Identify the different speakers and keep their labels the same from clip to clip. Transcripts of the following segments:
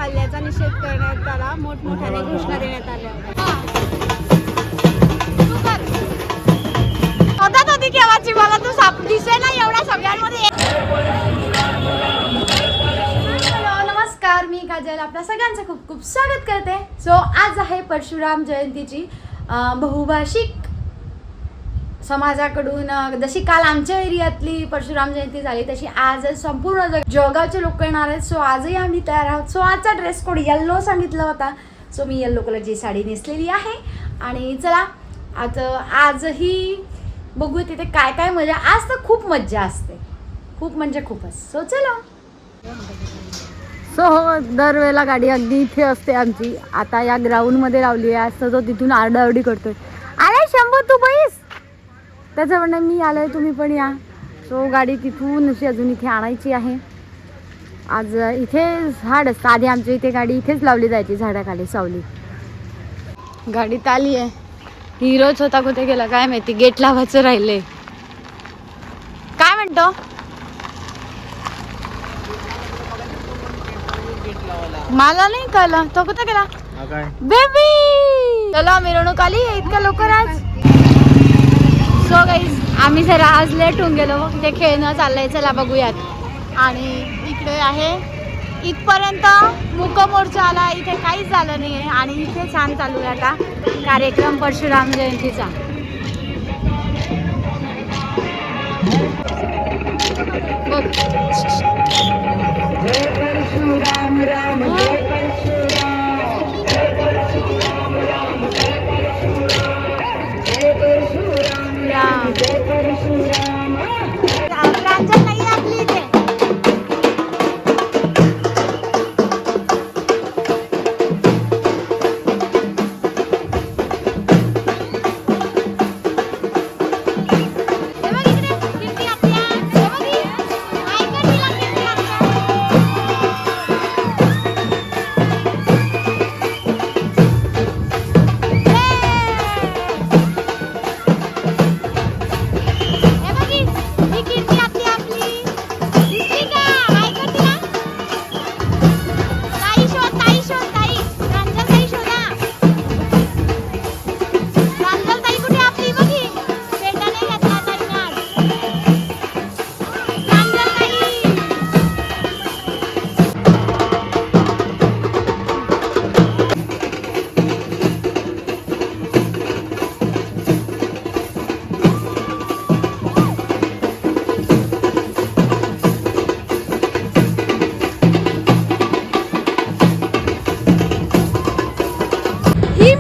Speaker 1: हल्ल्याचा निषेध करण्यात आला, मोठमोठ्याने घोषणा देण्यात आल्या. होतात होती केव्हाची, मला तू साप दिसे ना एवढ्या सगळ्यांमध्ये. हॅलो नमस्कार, मी काजल आपल्या सगळ्यांचं खूप खूप स्वागत करते. सो आज आहे परशुराम जयंतीची. बहुभाषिक समाजाकडून जशी काल आमच्या एरियातली परशुराम जयंती झाली तशी आज संपूर्ण जळगावचे लोक येणार आहेत. सो आजही आम्ही तयार आहोत. सो आजचा ड्रेस कोड येल्लो सांगितला होता. सो मी येल्लो कलरची साडी नेसलेली आहे आणि चला आता आजही बघू तिथे काय काय मजा. आज तर खूप मज्जा असते, खूप म्हणजे खूपच. सो चलो. सो हो, दरवेळेला गाडी अगदी इथे असते आमची. आता या ग्राउंडमध्ये लावली आहे. असं तो तिथून आरडाओरडी करतोय, अरे शंभू तू बैस. त्याचं म्हणणं मी आलोय तुम्ही पण या. सो गाडी तिथून अशी अजून इथे आणायची आहे. आज इथे झाड असतं, आधी आमच्या इथे गाडी इथेच लावली जायची झाडाखाली सावली. गाडीत आली आहे. हिरोच होता, कुठे गेला काय माहिती. गेट लावायचं राहिले. काय म्हणतो मला नाही कळलं. तो कुठे गेला बेबी. चला मिरवणूक आली इतक्या लवकर आज. सो गाईज आम्ही जरा आज लेट होऊन गेलो. ते खेळणं चाललंय, चला बघूयात. आणि इकडे आहे इथपर्यंत मुकमोर्चा आला. इथे काहीच झालं नाही आहे आणि इथे छान चालू आहे आता कार्यक्रम परशुराम जयंतीचा. बघ जय परशुराम राम, जय परशुराम, जय परशुराम राम, जय परशुराम, जय परशुराम राम, जय परशुराम. प्रांजल नाही आपली इथे.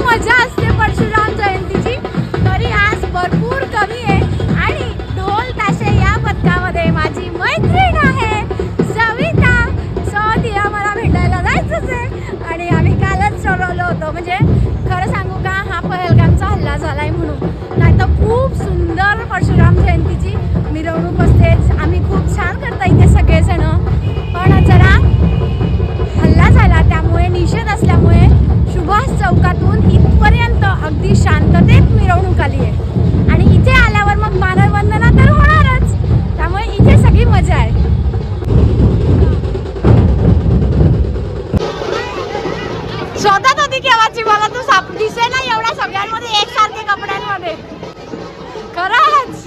Speaker 1: मजा असते परशुराम जयंतीची. तरी आज भरपूर कमी आहे आणि ढोल ताशे या पथकामध्ये माझी मैत्रीण आहे सविता. सो तिला मला भेटायला जायचंच आहे आणि आम्ही कालच ठरवलं होतं. म्हणजे खरं सांगू का, हा पहलगामचा हल्ला झाला आहे म्हणून, नाही तर खूप सुंदर परशुराम जयंतीची मिरवणूक असते. आम्ही खूप छान करता इथे सगळेजण. पण जरा हल्ला झाला त्यामुळे निषेध असल्यामुळे सुभाष चौकातून इथपर्यंत अगदी शांततेत मिरवणूक आली आहे. आणि इथे आल्यावर मग मानववंदना तर होणारच, त्यामुळे इथे सगळी मजा आहे. शोधत होती केव्हाची, मला तू साप दिसे ना एवढ्या सगळ्यांमध्ये एकसारखे कपड्यांमध्ये. खरंच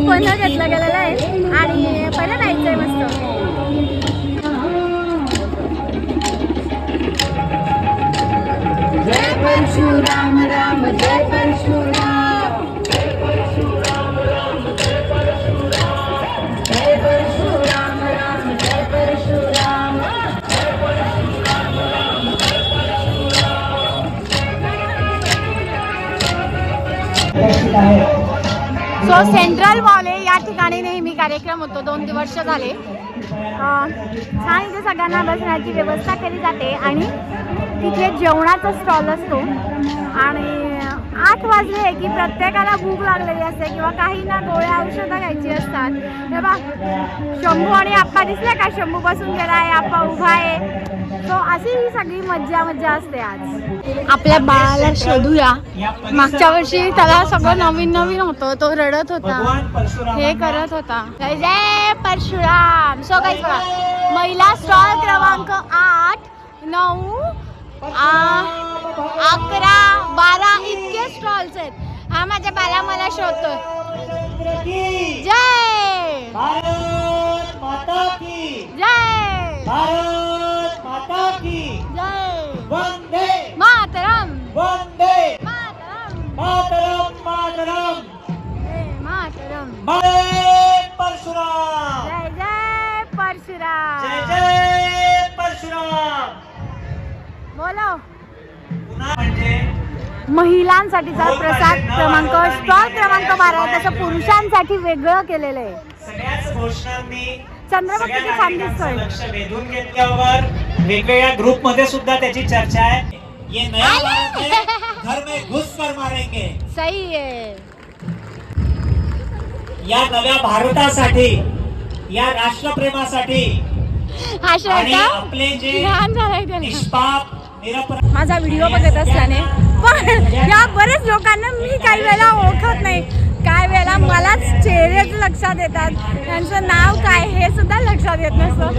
Speaker 1: पण घेतला गेलेला आहे आणि पहिलं जायचंय मस्त. जय परशुराम राम, जय परशुराम, जय परशुराम राम, जय परशुराम, जय परशुराम राम, जय परशुराम, जय परशुराम राम, जय परशुराम. सो सेंट्रल मॉल आहे या ठिकाणी नेहमी कार्यक्रम होतो, 2 वर्ष झाले. छान इथे सगळ्यांना बसण्याची व्यवस्था केली जाते आणि तिथे जेवणाचा स्टॉल असतो. आणि 8 वाजले की प्रत्येकाला भूक लागलेली असते किंवा काहींना गोळ्या औषधं घ्यायची असतात. तेव्हा शंभू आणि आप्पा दिसले का? शंभू बसून गेला आहे, आप्पा उभा आहे. सो अशी ही सगळी मज्जा असते. आज आपल्या बाळाला शोधूया. मागच्या वर्षी त्याला सगळं नवीन होतं, तो रडत होता, हे करत होता. जय जय परशुराम. सो काही महिला स्टॉल क्रमांक 8, 9, 11, 12 इतके स्टॉल्स आहेत. हा माझ्या बाला मला शोधतोय. जय
Speaker 2: भारत माता की
Speaker 1: जय,
Speaker 2: भारत माता की
Speaker 1: जय
Speaker 2: वंदे
Speaker 1: मातरम,
Speaker 2: वंदे
Speaker 1: मातरम,
Speaker 2: मातरम मातरम.
Speaker 1: मातरम.
Speaker 2: जय परशुराम,
Speaker 1: जय जय परशुराम.
Speaker 2: जय जय परशुराम.
Speaker 1: बोलो.
Speaker 2: पुन्हा म्हणजे
Speaker 1: महिलांसाठीचा प्रसाद क्रमांक स्टॉल क्रमांक 12 तसं पुरुषांसाठी वेगळं केलेलं आहे.
Speaker 2: सगळ्याच घोषणांनी
Speaker 1: चंद्रपूर किती छान दिसतोय.
Speaker 2: लक्ष वेधून घेतल्यावर वेगवेगळ्या ग्रुप मध्ये सुद्धा त्याची चर्चा आहे. ये नया भारत है, घर में घुस कर मारेंगे.
Speaker 1: सही आहे.
Speaker 2: या नव्या भारतासाठी, या राष्ट्रप्रेमासाठी
Speaker 1: हा
Speaker 2: आणि
Speaker 1: श्रद्धा
Speaker 2: आपले जे
Speaker 1: लहान झालाय त्याने.
Speaker 2: निष्पाप निरपराध
Speaker 1: माझा व्हिडिओ बघत असल्याने पण या बरेच लोकांना मी काही वेळेला ओळखत नाही. काही वेळेला मलाच चेहरेच लक्षात येतात, त्यांचं नाव काय हे सुद्धा लक्षात येत नसतं.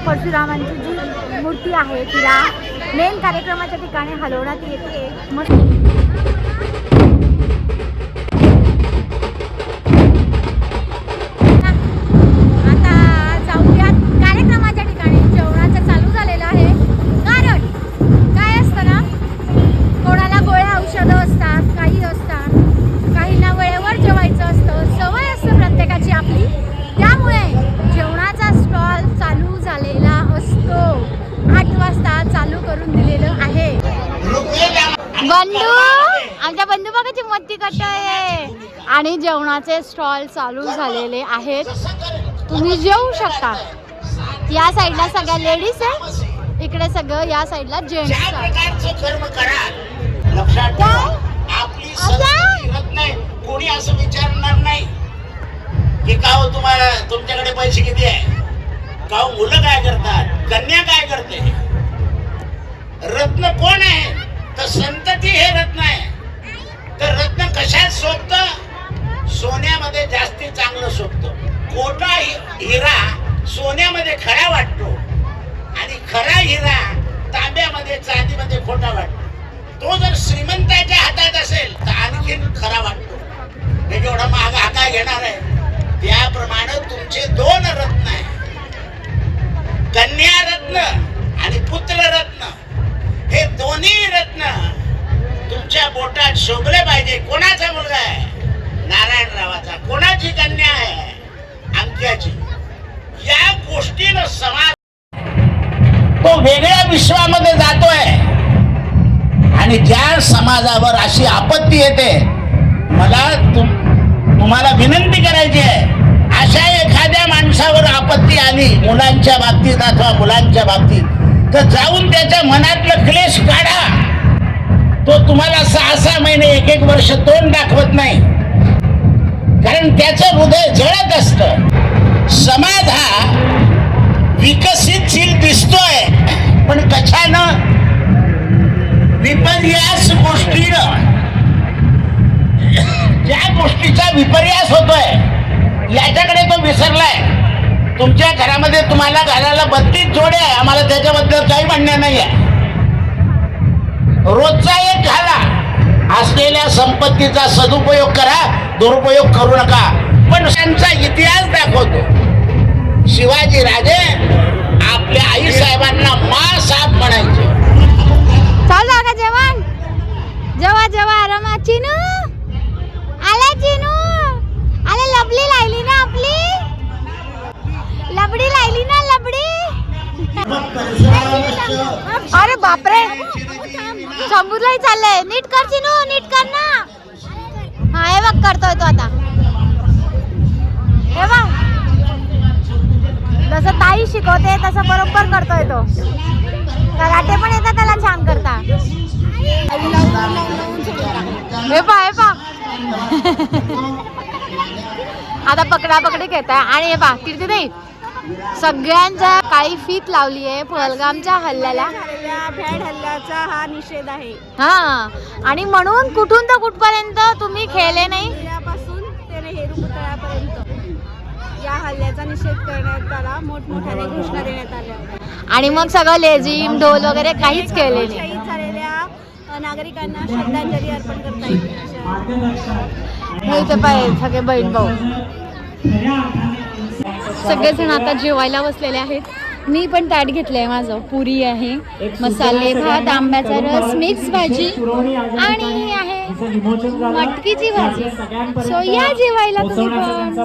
Speaker 1: परशुरामांची जी मूर्ती आहे तिला मेन कार्यक्रमाच्या ठिकाणी हलवण्यात येते. आता जाऊयात कार्यक्रमाच्या ठिकाणी. जेवणाचं चालू झालेलं आहे. कारण काय असतं ना, कोणाला गोळ्या औषधं असतात, काही असतात, काहींना वेळेवर जेवायचं असतं, सवय असते प्रत्येकाची आपली. त्यामुळे जेवणाचा स्टॉल चालू झालेला असतो. 8 वाजता चालू करून दिलेलं आहे. बंधू, आमच्या बंधू बघाची मत्ती कट आहे. आणि जेवणाचे स्टॉल चालू झालेले आहेत. तुम्ही जेवू शकता. या साईडला सगळ्या लेडीज आहे, इकडे सगळं या साईडला जेंट्स आहे.
Speaker 3: कोणी असं विचारणार नाही की का हो तुम्हाला तुमच्याकडे पैसे किती आहे, का हो मुलं काय करतात, कन्या काय करते. रत्न कोण आहे तर संतती हे रत्न आहे. तर रत्न कशात शोभतं? सोन्यामध्ये जास्ती चांगलं शोभतं. खोटा हिरा सोन्यामध्ये खरा वाटतो आणि खरा हिरा तांब्यामध्ये चांदीमध्ये खोटा वाटतो. तो जर श्रीमंताच्या हातात असेल तर आणखीन खरा वाटतो. हे जेवढा महाग हा काय घेणार आहे. त्याप्रमाणे तुमचे 2 रत्न आहे, कन्या रत्न आणि पुत्र रत्न. हे दोन्ही रत्न तुमच्या बोटात शोभले पाहिजे. कोणाचा मुलगा आहे? नारायणरावाचा. कोणाची कन्या आहे? अंक्याची. या गोष्टीनं समाज तो वेगळ्या विश्वामध्ये जातोय. आणि ज्या समाजावर अशी आपत्ती येते, मला तुम्हाला विनंती करायची आहे, अशा एखाद्या माणसावर आपत्ती आली मुलांच्या बाबतीत अथवा मुलांच्या बाबतीत, तर जाऊन त्याच्या मनातलं क्लेश काढा. तुम्हाला 6-6 महिने 1-1 वर्ष तोंड दाखवत नाही, कारण त्याचं हृदय जळत असतं. समाज हा विकसितशील दिसतोय, पण कशानं? विपर्यास गोष्टीनं. ज्या गोष्टीचा विपर्यास होतोय याच्याकडे तो विसरलाय. तुमच्या घरामध्ये तुम्हाला घराला 32 जोडे आहे, आम्हाला त्याच्याबद्दल काही म्हणणं नाही आहे. रोजचा एक घाला. असलेल्या संपत्तीचा सदुपयोग करा, दुरुपयोग करू नका. पण त्यांचा इतिहास दाखवतो. शिवाजी राजे आपल्या आई साहेबांना मा साहेब म्हणायचे.
Speaker 1: चालू का जेवण? जेव्हा जेव्हा आरामात. चिनू आला, चिनू आले. लबडी लायली ना आपली, लबडी लायली ना, लबडी. अरे बापरे, समुद्रही चाललंय. नीट कर चिनू, नीट कर ना. हा हे बघ करतोय तो आता. हे बघ जसं ताई शिकवते तसं बरोबर करतोय तो. कराटे पण येतात त्याला छान करता. हे पा हे पा आता पकडा पकडी घेत आहे. आणि हे पा कीर्ती नाही सगळ्यांच्या काळी फीत लावली आहे पहलगामच्या हल्ल्याला.
Speaker 4: भ्याड हल्ल्याचा हा निषेध आहे.
Speaker 1: हा, आणि म्हणून कुठून तर कुठपर्यंत तुम्ही खेळले नाही,
Speaker 4: पासून ते नेहरू पुतळ्यापर्यंत या हल्ल्याचा निषेध करण्यात आला. मोठमोठ्याने घोषणा देण्यात आल्या.
Speaker 1: आणि मग सगळं लेझिम ढोल वगैरे काहीच केले नाही.
Speaker 4: शहीद झालेल्या नागरिकांना श्रद्धांजली अर्पण करता येईल.
Speaker 1: इथे पाहिजे सगळे बहीण भाऊ सगळेजण आता जेवायला बसलेले आहेत. मी पण ताट घेतलंय माझं. पुरी आहे, मसाले भात, आंब्याचा रस, मिक्स भाजी आणि आहे मटकीची भाजी. सो या जेवायला तुम्ही पण.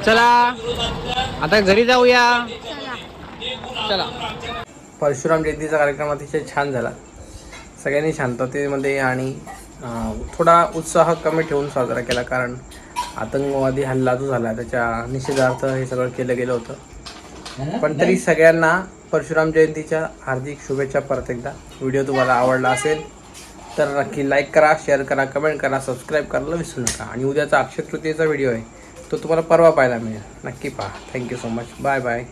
Speaker 5: चला आता घरी जाऊया. चला. परशुराम जयंतीचा कार्यक्रम अतिशय छान झाला. सगळ्यांनी शांततेमध्ये आणि थोडा उत्साह कमी ठेवून साजरा केला, कारण आतंकवादी हल्ला जो झाला त्याच्या निषेधार्थ हे सगळं केलं गेलं होतं. पण तरी सगळ्यांना परशुराम जयंतीच्या हार्दिक शुभेच्छा परत एकदा. व्हिडिओ तुम्हाला आवडला असेल तर नक्की लाईक करा, शेअर करा, कमेंट करा, सबस्क्राईब करायला विसरू नका. आणि उद्याचा अक्षय तृतीयेचा व्हिडिओ आहे तो तुम्हाला परवा पाहायला मिळेल. नक्की पहा. Thank you so much. Bye bye.